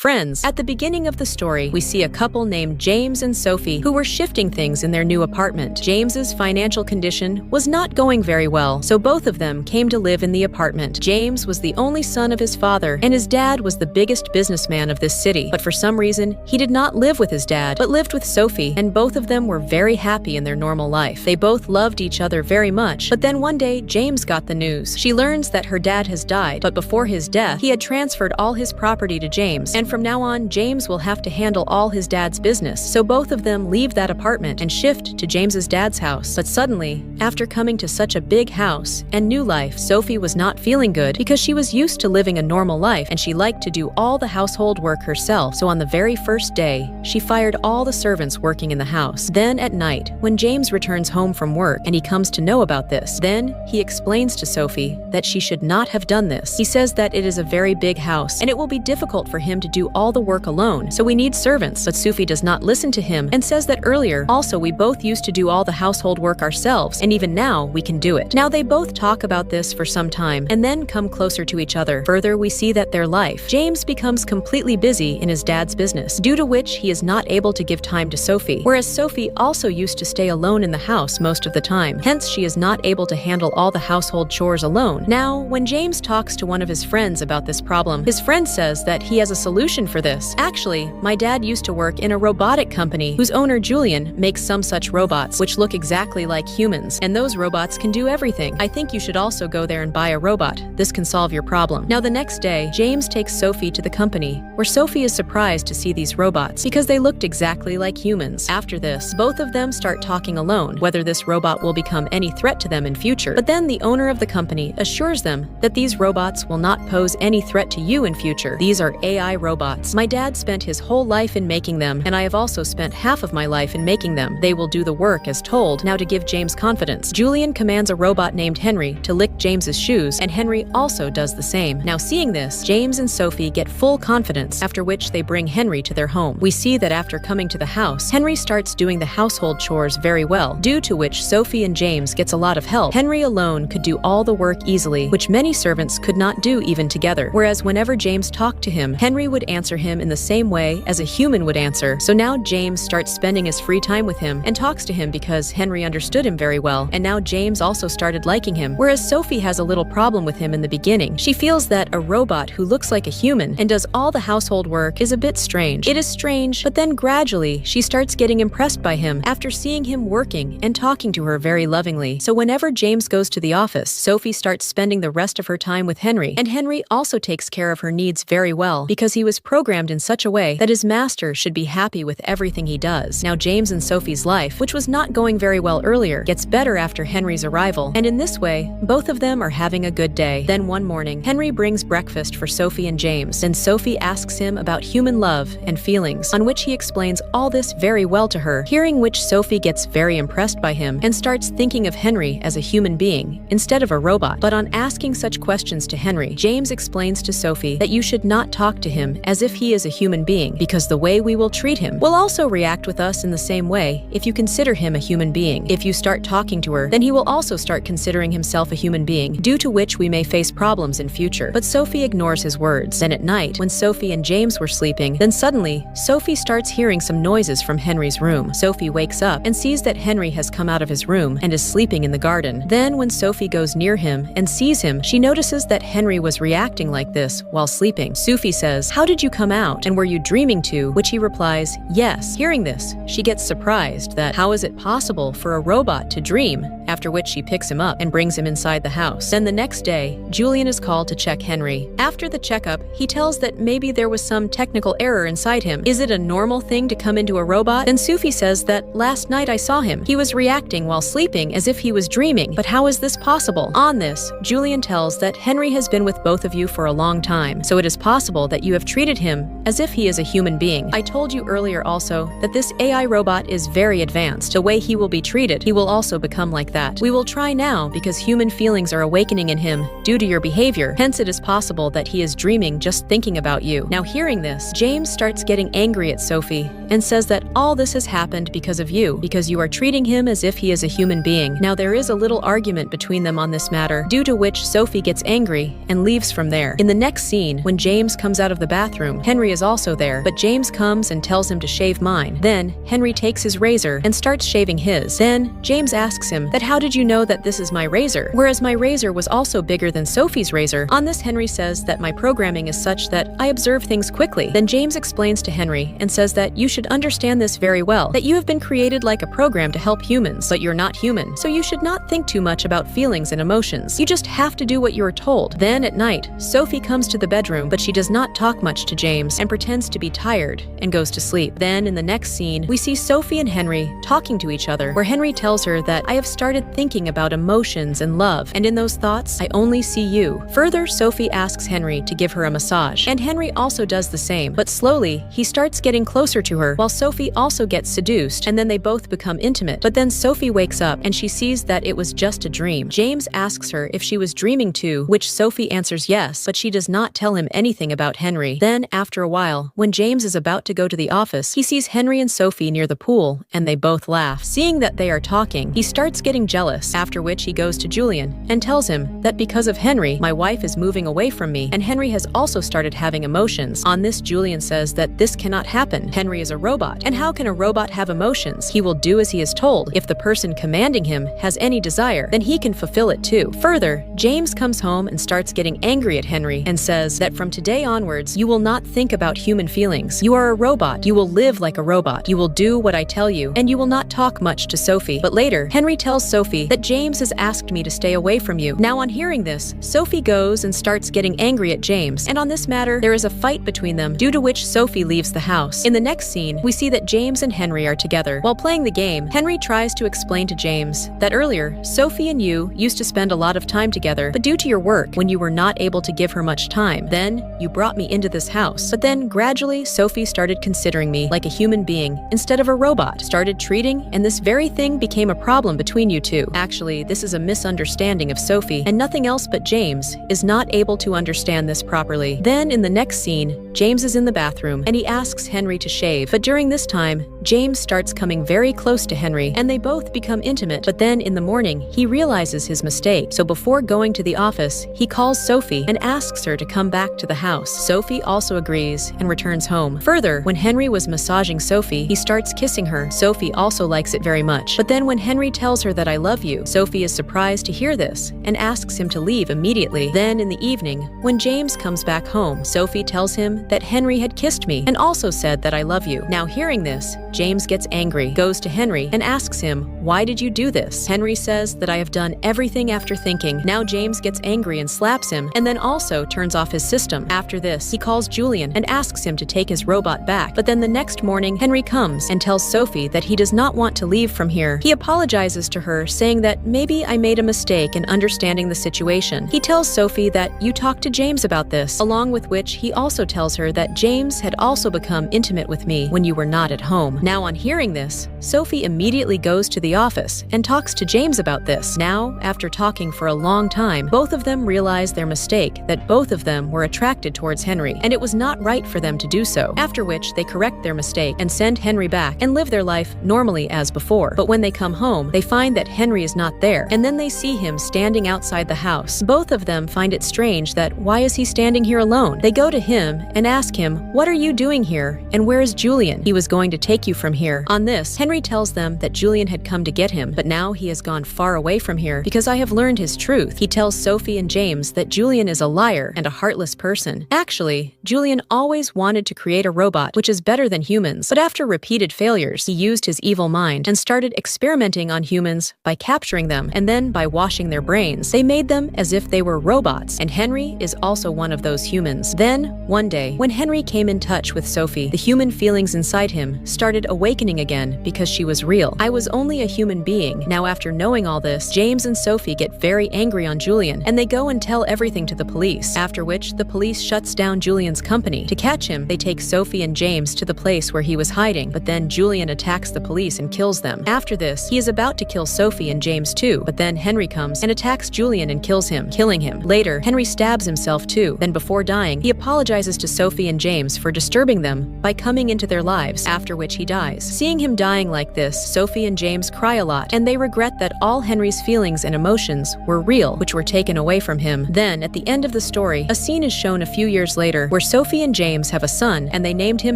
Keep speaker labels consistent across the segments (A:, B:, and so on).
A: Friends. At the beginning of the story, we see a couple named James and Sophie who were shifting things in their new apartment. James's financial condition was not going very well, so both of them came to live in the apartment. James was the only son of his father, and his dad was the biggest businessman of this city. But for some reason, he did not live with his dad, but lived with Sophie, and both of them were very happy in their normal life. They both loved each other very much, but then one day, James got the news. She learns that her dad has died, but before his death, he had transferred all his property to James, and from now on, James will have to handle all his dad's business. So both of them leave that apartment and shift to James's dad's house. But suddenly, after coming to such a big house and new life, Sophie was not feeling good because she was used to living a normal life and she liked to do all the household work herself. So on the very first day, she fired all the servants working in the house. Then at night, when James returns home from work and he comes to know about this, then he explains to Sophie that she should not have done this. He says that it is a very big house and it will be difficult for him to do all the work alone, so we need servants. But Sophie does not listen to him and says that earlier, also we both used to do all the household work ourselves, and even now we can do it. Now they both talk about this for some time and then come closer to each other. Further, we see that their life, James becomes completely busy in his dad's business, due to which he is not able to give time to Sophie, whereas Sophie also used to stay alone in the house most of the time. Hence, she is not able to handle all the household chores alone. Now, when James talks to one of his friends about this problem, his friend says that he has a solution for this. Actually, my dad used to work in a robotic company whose owner, Julian, makes some such robots which look exactly like humans, and those robots can do everything. I think you should also go there and buy a robot. This can solve your problem. Now the next day, James takes Sophie to the company, where Sophie is surprised to see these robots because they looked exactly like humans. After this, both of them start talking alone, whether this robot will become any threat to them in future. But then the owner of the company assures them that these robots will not pose any threat to you in future. These are AI robots. My dad spent his whole life in making them, and I have also spent half of my life in making them. They will do the work as told. Now to give James confidence, Julian commands a robot named Henry to lick James's shoes, and Henry also does the same. Now seeing this, James and Sophie get full confidence, after which they bring Henry to their home. We see that after coming to the house, Henry starts doing the household chores very well, due to which Sophie and James gets a lot of help. Henry alone could do all the work easily, which many servants could not do even together, whereas whenever James talked to him, Henry would answer him in the same way as a human would answer. So now James starts spending his free time with him and talks to him because Henry understood him very well, and now James also started liking him, whereas Sophie has a little problem with him in the beginning. She feels that a robot who looks like a human and does all the household work is a bit strange. It is strange, but then gradually she starts getting impressed by him after seeing him working and talking to her very lovingly. So whenever James goes to the office, Sophie starts spending the rest of her time with Henry, and Henry also takes care of her needs very well because he was programmed in such a way that his master should be happy with everything he does. Now James and Sophie's life, which was not going very well earlier, gets better after Henry's arrival, and in this way, both of them are having a good day. Then one morning, Henry brings breakfast for Sophie and James, and Sophie asks him about human love and feelings, on which he explains all this very well to her, hearing which Sophie gets very impressed by him and starts thinking of Henry as a human being instead of a robot. But on asking such questions to Henry, James explains to Sophie that you should not talk to him as if he is a human being, because the way we will treat him will also react with us in the same way if you consider him a human being. If you start talking to her, then he will also start considering himself a human being, due to which we may face problems in future. But Sophie ignores his words. Then at night, when Sophie and James were sleeping, then suddenly, Sophie starts hearing some noises from Henry's room. Sophie wakes up and sees that Henry has come out of his room and is sleeping in the garden. Then when Sophie goes near him and sees him, she notices that Henry was reacting like this while sleeping. Sophie says, "How did you come out? And were you dreaming too?" Which he replies, "Yes." Hearing this, she gets surprised that how is it possible for a robot to dream, after which she picks him up and brings him inside the house. Then the next day, Julian is called to check Henry. After the checkup, he tells that maybe there was some technical error inside him. Is it a normal thing to come into a robot? Then Sophie says that last night I saw him. He was reacting while sleeping as if he was dreaming, but how is this possible? On this, Julian tells that Henry has been with both of you for a long time, so it is possible that you have treated him as if he is a human being. I told you earlier also that this AI robot is very advanced. The way he will be treated, he will also become like that. We will try now because human feelings are awakening in him due to your behavior. Hence it is possible that he is dreaming just thinking about you. Now hearing this, James starts getting angry at Sophie and says that all this has happened because of you, because you are treating him as if he is a human being. Now there is a little argument between them on this matter, due to which Sophie gets angry and leaves from there. In the next scene, when James comes out of the bathroom, bathroom. Henry is also there, but James comes and tells him to shave mine. Then, Henry takes his razor and starts shaving his. Then, James asks him that how did you know that this is my razor? Whereas my razor was also bigger than Sophie's razor. On this, Henry says that my programming is such that I observe things quickly. Then James explains to Henry and says that you should understand this very well, that you have been created like a program to help humans, but you're not human, so you should not think too much about feelings and emotions. You just have to do what you are told. Then at night, Sophie comes to the bedroom, but she does not talk much to James and pretends to be tired and goes to sleep. Then in the next scene, we see Sophie and Henry talking to each other, where Henry tells her that I have started thinking about emotions and love, and in those thoughts, I only see you. Further, Sophie asks Henry to give her a massage, and Henry also does the same, but slowly, he starts getting closer to her, while Sophie also gets seduced, and then they both become intimate. But then Sophie wakes up, and she sees that it was just a dream. James asks her if she was dreaming too, which Sophie answers yes, but she does not tell him anything about Henry. Then, after a while, when James is about to go to the office, he sees Henry and Sophie near the pool, and they both laugh. Seeing that they are talking, he starts getting jealous, after which he goes to Julian and tells him that because of Henry, my wife is moving away from me, and Henry has also started having emotions. On this, Julian says that this cannot happen. Henry is a robot, and how can a robot have emotions? He will do as he is told. If the person commanding him has any desire, then he can fulfill it too. Further, James comes home and starts getting angry at Henry and says that from today onwards, you will not think about human feelings. You are a robot. You will live like a robot. You will do what I tell you, and you will not talk much to Sophie. But later, Henry tells Sophie that James has asked me to stay away from you. Now on hearing this, Sophie goes and starts getting angry at James, and on this matter, there is a fight between them, due to which Sophie leaves the house. In the next scene, we see that James and Henry are together. While playing the game, Henry tries to explain to James that earlier, Sophie and you used to spend a lot of time together, but due to your work, when you were not able to give her much time, then you brought me into this house. But then, gradually, Sophie started considering me like a human being instead of a robot, started treating, and this very thing became a problem between you two. Actually, this is a misunderstanding of Sophie, and nothing else but James is not able to understand this properly. Then, in the next scene, James is in the bathroom, and he asks Henry to shave, but during this time, James starts coming very close to Henry, and they both become intimate. But then, in the morning, he realizes his mistake, so before going to the office, he calls Sophie and asks her to come back to the house. Sophie also agrees and returns home. Further, when Henry was massaging Sophie, he starts kissing her. Sophie also likes it very much. But then when Henry tells her that I love you, Sophie is surprised to hear this and asks him to leave immediately. Then in the evening, when James comes back home, Sophie tells him that Henry had kissed me and also said that I love you. Now hearing this, James gets angry, goes to Henry and asks him, why did you do this? Henry says that I have done everything after thinking. Now James gets angry and slaps him, and then also turns off his system. After this, he calls Julian and asks him to take his robot back. But then the next morning, Henry comes and tells Sophie that he does not want to leave from here. He apologizes to her, saying that maybe I made a mistake in understanding the situation. He tells Sophie that you talked to James about this, along with which he also tells her that James had also become intimate with me when you were not at home. Now on hearing this, Sophie immediately goes to the office and talks to James about this. Now, after talking for a long time, both of them realize their mistake, that both of them were attracted towards Henry, and it was not right for them to do so. After which, they correct their mistake and send Henry back and live their life normally as before. But when they come home, they find that Henry is not there, and then they see him standing outside the house. Both of them find it strange that why is he standing here alone? They go to him and ask him, what are you doing here, and where is Julian? He was going to take you from here. On this, Henry tells them that Julian had come to get him, but now he has gone far away from here because I have learned his truth. He tells Sophie and James that Julian is a liar and a heartless person. Actually, Julian always wanted to create a robot which is better than humans, but after repeated failures, he used his evil mind and started experimenting on humans by capturing them and then by washing their brains. They made them as if they were robots, and Henry is also one of those humans. Then, one day, when Henry came in touch with Sophie, the human feelings inside him started awakening again because she was real. I was only a human being. Now after knowing all this, James and Sophie get very angry on Julian, and they go and tell everything to the police, after which the police shuts down Julian's company. To catch him, they take Sophie and James to the place where he was hiding, but then Julian attacks the police and kills them. After this, he is about to kill Sophie and James too, but then Henry comes and attacks Julian and kills him, killing him. Later, Henry stabs himself too. Then before dying, he apologizes to Sophie and James for disturbing them by coming into their lives, after which he dies. Seeing him dying like this, Sophie and James cry a lot, and they regret that all Henry's feelings and emotions were real, which were taken away from him. Then, at the end of the story, a scene is shown a few years later where Sophie and James have a son, and they named him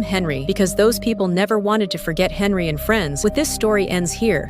A: Henry because those people never wanted to forget Henry and friends. With this story ends here.